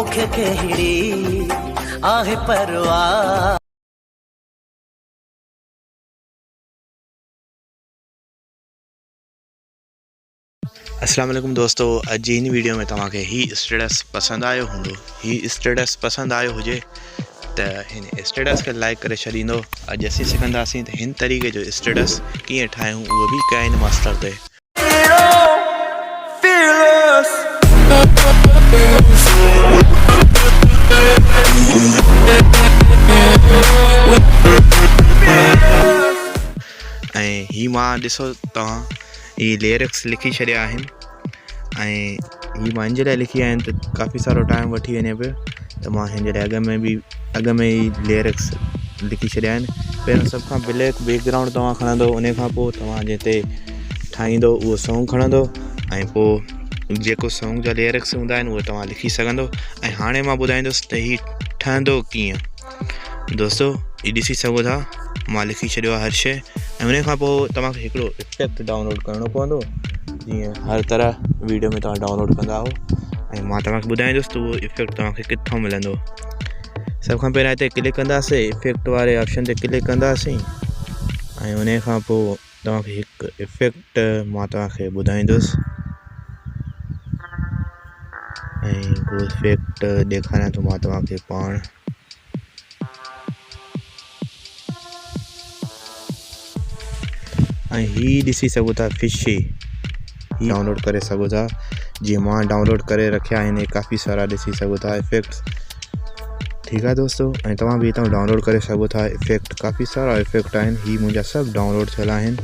मुख्य कहिड़ी आहे परवाह। अस्सलाम वालेकुम दोस्तों, अॼु जी हिन वीडियो में तव्हांखे ही स्टेटस पसंद आयो हूंदो। ही स्टेटस पसंद आयो हुजे त हिन स्टेटस खे लाइक करे छॾींदो। अॼु असीं सिखंदासीं त हिन तरीक़े जो स्टेटस कीअं ठाहियूं, उहो बि काइन मास्टर ते। ऐं ही मां ॾिसो तव्हां ही लिरिक्स लिखी छॾिया आहिनि ऐं ही मां हिन जे लाइ लिखी आहिनि त काफ़ी सारो टाइम वठी वञे पियो, त मां हिन जे लाइ अॻ में ई लिरिक्स लिखी छॾिया आहिनि। पहिरियों सभ खां ब्लैक बैकग्राउंड तव्हां खणंदो, उन खां पोइ तव्हां जिते ठाहींदो उहो सॉन्ग खणंदो ऐं पोइ जेको सॉन्ग जा लिरिक्स हूंदा आहिनि उहे तव्हां लिखी सघंदो। ऐं हाणे मां ॿुधाईंदुसि त ही ठहंदो कीअं। दोस्तों ही ॾिसी सघो था, मां लिखी छॾियो आहे हर शइ ऐं उन खां पोइ तव्हांखे हिकिड़ो इफेक्ट डाउनलोड करिणो पवंदो, जीअं हर तरह वीडियो में तव्हां डाउनलोड कंदा हो। ऐं मां तव्हांखे ॿुधाईंदुसि त उहो इफेक्ट तव्हांखे किथां मिलंदो। सभ खां पहिरियों हिते क्लिक कंदासीं, इफेक्ट वारे ऑप्शन ते क्लिक कंदासीं ऐं उन खां पोइ तव्हांखे हिकु इफेक्ट मां तव्हांखे ॿुधाईंदुसि ऐं उहो इफेक्ट ॾेखारियां थो मां तव्हांखे पाण। ऐं ही ॾिसी सघो था फिशी, ही डाउनलोड करे सघो था, जीअं मां डाउनलोड करे रखिया आहिनि काफ़ी सारा ॾिसी सघो था इफेक्ट्स। ठीकु आहे दोस्तों, ऐं तव्हां बि हितां डाउनलोड करे सघो था इफेक्ट। काफ़ी सारा इफेक्ट आहिनि, ही मुंहिंजा सभु डाउनलोड थियल आहिनि।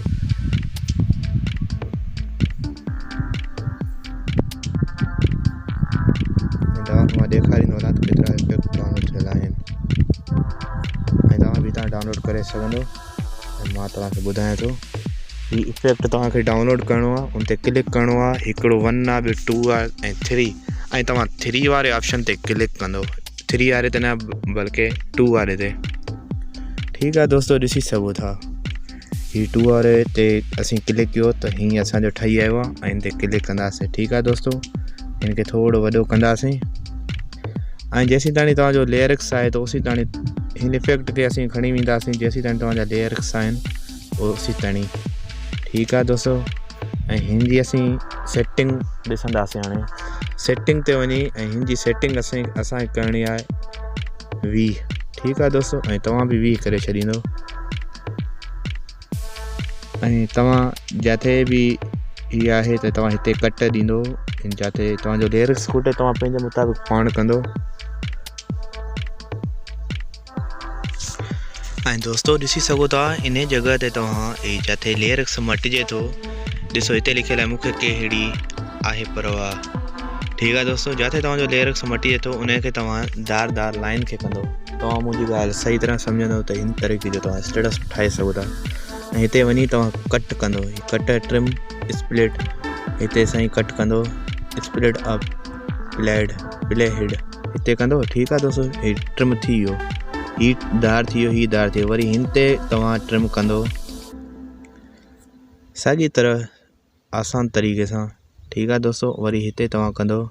तव्हांखे मां ॾेखारींदो वञा त केतिरा इफेक्ट डाउनलोड थियल आहिनि ऐं तव्हां बि हितां डाउनलोड करे सघंदो। ऐं मां तव्हांखे ॿुधायां थो, ही इफेक्ट तव्हांखे डाउनलोड करिणो आहे, उन ते क्लिक करिणो आहे। हिकिड़ो 1 आहे, ॿियो 2 आहे ऐं 3, ऐं तव्हां 3 वारे ऑप्शन ते क्लिक कंदो। 3 वारे ते न बल्कि 2 वारे ते। ठीकु आहे दोस्तों, ॾिसी सघो था ही 2 वारे ते असीं क्लिक कयो त हीअं असांजो ठही आयो आहे ऐं हिन ते क्लिक कंदासीं। ठीकु आहे दोस्तों, हिन खे थोरो वॾो कंदासीं ऐं जेसीं ताणी तव्हांजो लिरिक्स आहे त ओसीं ताणी हिन इफेक्ट खे असीं खणी वेंदासीं, जेसीं ताणी तव्हांजा लिरिक्स आहिनि ओसीं ताणी। ठीकु आहे दोस्तों, ऐं हिन जी असीं सेटिंग ॾिसंदासीं। हाणे सेटिंग ते वञी ऐं हिन जी सेटिंग असांखे करणी आहे 20। ठीकु आहे दोस्तों, ऐं तव्हां बि 20 करे छॾींदो। ऐं तव्हां जिथे बि हीअ आहे त तव्हां हिते कट ॾींदो, जिथे तव्हांजो लिरिक्स खुटे तव्हां पंहिंजे मुताबिक़ पाण कंदो। ऐं दोस्तों ॾिसी सघो था इन जॻह ते तव्हां जिथे लिरिक्स मटिजे थो, ॾिसो हिते लिखियलु आहे मूंखे कहिड़ी आहे परवाह। ठीकु आहे दोस्तों, जिथे तव्हांजो लिरिक्स मटिजे थो उनखे तव्हां धार लाइन खे कंदो। तव्हां मुंहिंजी ॻाल्हि सही तरह सम्झंदव त हिन तरीक़े जो तव्हां स्टेटस ठाहे सघो था। ऐं हिते वञी तव्हां कट कंदो, कट ट्रिम स्प्लिट, हिते साईं कट कंदो, स्प्लिट अप प्ले हेड हिते कंदो। ठीकु आहे दोस्तों, ही ट्रिम थी वियो, ही धार थी वियो, ही धार थी वियो। वरी हिन ते तव्हां ट्रिम कंदो साॻी तरह आसान तरीक़े सां। ठीकु आहे दोस्तों, वरी हिते तव्हां कंदो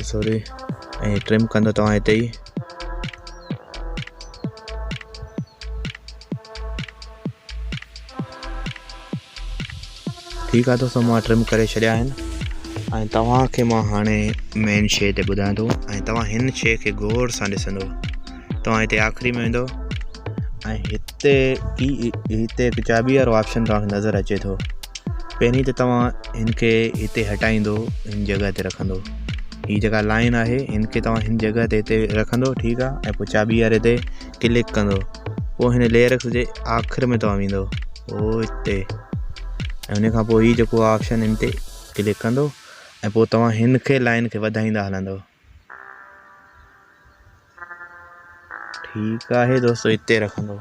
सॉरी ऐं ट्रिम कंदो तव्हां हिते ई। ठीकु आहे दोस्तों, मां ट्रिम करे छॾिया आहिनि ऐं तव्हांखे मां हाणे मेन शइ ते ॿुधायां थो ऐं तव्हां हिन शइ खे गौर सां ॾिसंदो। तव्हां हिते आख़िरी में वेंदो ऐं हिते हिकु चाबी वारो ऑप्शन तव्हांखे नज़र अचे थो। पहिरीं त तव्हां हिन खे हिते हटाईंदो, हिन जॻह ते रखंदो। हीअ जेका लाइन आहे हिन खे तव्हां हिन जॻह ते हिते रखंदो। ठीकु आहे, ऐं पोइ चाबी वारे ते क्लिक कंदो। पोइ हिन लिरिक्स जे आख़िर में तव्हां वेंदो पोइ हिते, ऐं उन खां पोइ हीअ जेको ऑप्शन हिन ते क्लिक कंदो ऐं पोइ तव्हां हिन खे लाइन खे वधाईंदा हलंदो। ठीकु आहे दोस्तों, हिते रखंदो।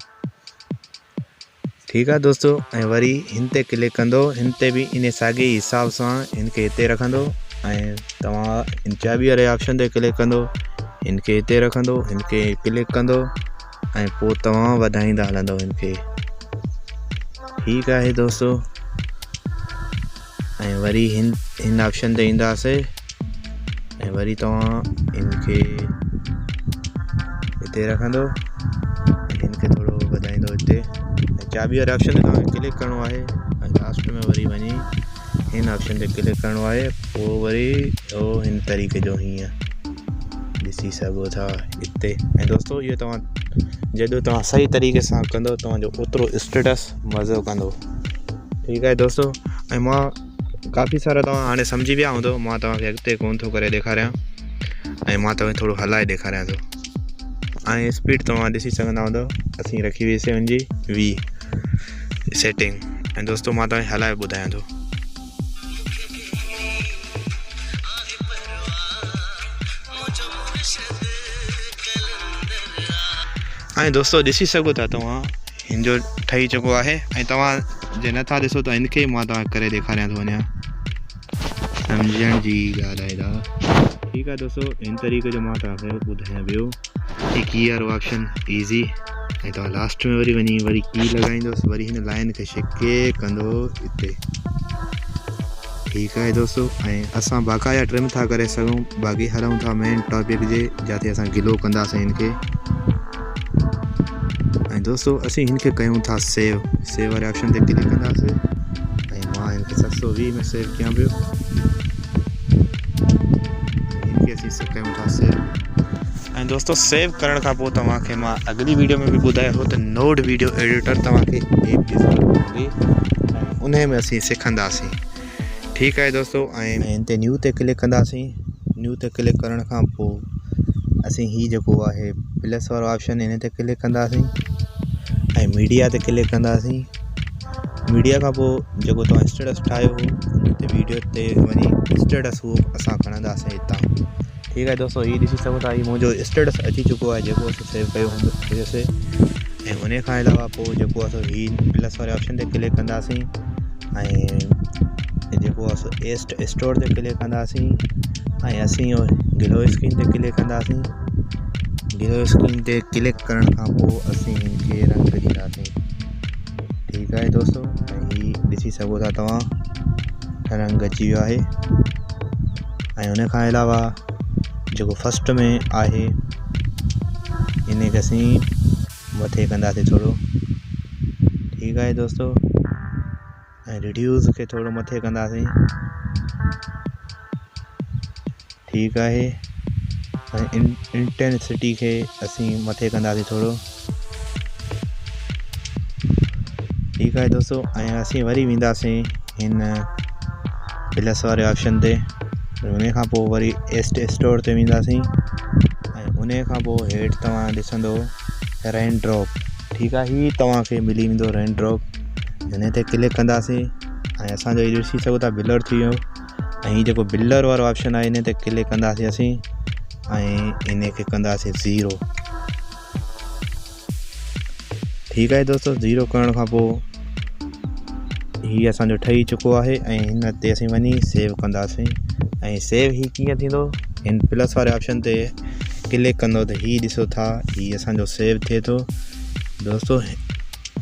ठीकु आहे दोस्तों, ऐं वरी हिन ते क्लिक कंदो, हिन ते बि इन साॻे हिसाब सां हिन खे हिते रखंदो ऐं तव्हां हिन चाबी वारे ऑप्शन ते क्लिक कंदो, हिन खे हिते रखंदो, हिन खे क्लिक कंदो ऐं पोइ तव्हां वधाईंदा हलंदो हिन खे। ठीकु आहे दोस्तों, ऐं वरी हिन इन ऑप्शन ते ईंदासीं ऐं वरी तव्हां इनखे हिते रखंदो ऐं हिनखे थोरो वधाईंदो हिते ऐं चाबी वारे ऑप्शन ते तव्हांखे क्लिक करिणो आहे ऐं लास्ट में वरी वञी हिन ऑप्शन ते क्लिक करिणो आहे। पोइ वरी उहो हिन तरीक़े जो हीअं ॾिसी सघो था हिते। ऐं दोस्तो इहो तव्हां जेॾो तव्हां सही तरीक़े सां कंदो तव्हांजो ओतिरो स्टेटस मज़ो कंदो। ठीकु आहे दोस्तो। ऐं मां काफ़ी सारा तव्हां हाणे सम्झी विया हूंदो, मां तव्हांखे अॻिते कोन थो करे ॾेखारियां ऐं मां तव्हांखे थोरो हलाए ॾेखारियां थो। ऐं स्पीड तव्हां ॾिसी सघंदा हूंदो, असीं रखी हुईसीं हुनजी 20 सेटिंग। ऐं दोस्तो मां तव्हांखे हलाए ॿुधायां थो। ऐं दोस्तो ॾिसी सघो था तव्हां हिन जो ठही चुको आहे। ऐं तव्हां जे नथा ॾिसो त हिनखे मां तव्हांखे करे ॾेखारियां थो वञा, सम्झण जी ॻाल्हि आहे दा। ठीकु आहे दोस्तो, हिन तरीक़े जो मां तव्हांखे ॿुधायां पियो कि कीअं वारो ऑप्शन ईज़ी। ऐं तव्हां लास्ट में वरी वञी वरी की लॻाईंदोसि, वरी हिन लाइन खे छिके कंदो हिते। ठीकु आहे दोस्तो। ऐं असां बाक़ाया ट्रिम था करे सघूं, बाक़ी हलूं था मेन टॉपिक जे जिते असां गिलो कंदासीं हिनखे। ऐं दोस्तो असीं हिनखे कयूं था सेव वारे ऑप्शन ते क्लिक कंदासीं ऐं मां हिनखे 720 में सेव कयां पियो। हिनखे असीं कयूं था सेव। ऐं दोस्तो सेव करण खां पोइ तव्हांखे मां अॻिली वीडियो में बि ॿुधायो हो त नोड वीडियो एडिटर तव्हांखे ऐप जी ज़रूरत हूंदी ऐं उन में असीं सिखंदासीं। ठीकु आहे दोस्तो। ऐं हिन ते न्यू ते क्लिक कंदासीं। न्यू ते क्लिक करण खां पोइ असीं हीउ जेको आहे प्लस वारो ऑप्शन हिन ते क्लिक कंदासीं ऐं मीडिया ते क्लिक कंदासीं। मीडिया खां पोइ जेको तव्हां स्टेटस ठाहियो हो हुन ते वीडियो ते वञी स्टेटस उहो असां खणंदासीं हितां। ठीकु आहे दोस्तो, हीउ ॾिसी सघो था, हीउ मुंहिंजो स्टेटस अची चुको आहे जेको असीं सेव कयो हुयोसीं। ऐं उन खां अलावा पोइ जेको असां हीउ प्लस वारे ऑप्शन ते क्लिक कंदासीं ऐं जेको असां स्टोर ते क्लिक कंदासीं ऐं असीं गिलो स्क्रीन ते क्लिक कंदासीं। गिलो स्क्रीन ते क्लिक करण खां पोइ असीं हिनखे रंग ॾींदासीं। ठीकु आहे दोस्तो। ऐं हीउ ॾिसी सघो था तव्हां रंग अची वियो आहे। ऐं उन खां अलावा जेको फस्ट में आहे इनखे असीं मथे कंदासीं थोरो। ठीकु आहे दोस्तो। ऐं रिड्यूस खे थोरो मथे कंदासीं। ठीकु आहे। ऐं इंटेंसिटी खे असीं मथे कंदासीं थोरो। ठीकु आहे दोस्तो। ऐं असीं वरी वेंदासीं हिन प्लस वारे ऑप्शन ते, उन खां पोइ वरी स्टोर ते वेंदासीं ऐं उन खां पोइ हेठि तव्हां ॾिसंदो रेन ड्रॉप। ठीकु आहे, हीउ तव्हांखे मिली वेंदो रेन ड्रॉप। हिन ते क्लिक कंदासीं ऐं असांजो इहो ॾिसी सघो था बिलर थी वियो। ऐं हीउ जेको बिलर वारो ऑप्शन आहे हिन ते क्लिक कंदासीं असीं ऐं इनखे कंदासीं 0। ठीकु आहे दोस्तो। 0 करण खां पोइ हीउ असांजो ठही चुको आहे ऐं हिन ते असीं वञी सेव कंदासीं। ऐं सेव हीउ कीअं थींदो, हिन प्लस वारे ऑप्शन ते क्लिक कंदो त हीउ ॾिसो था हीउ असांजो सेव थिए थो। दोस्तो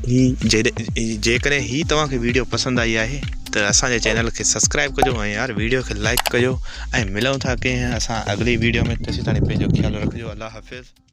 जेकॾहिं हीउ तव्हांखे वीडियो पसंदि आई आहे त असांजे चैनल खे सब्सक्राइब कजो ऐं यार वीडियो खे लाइक कजो ऐं मिलूं था कंहिं असां अॻिली वीडियो में। तेसीं ताईं पंहिंजो ख़्यालु रखिजो। अल्लाह हाफ़िज़।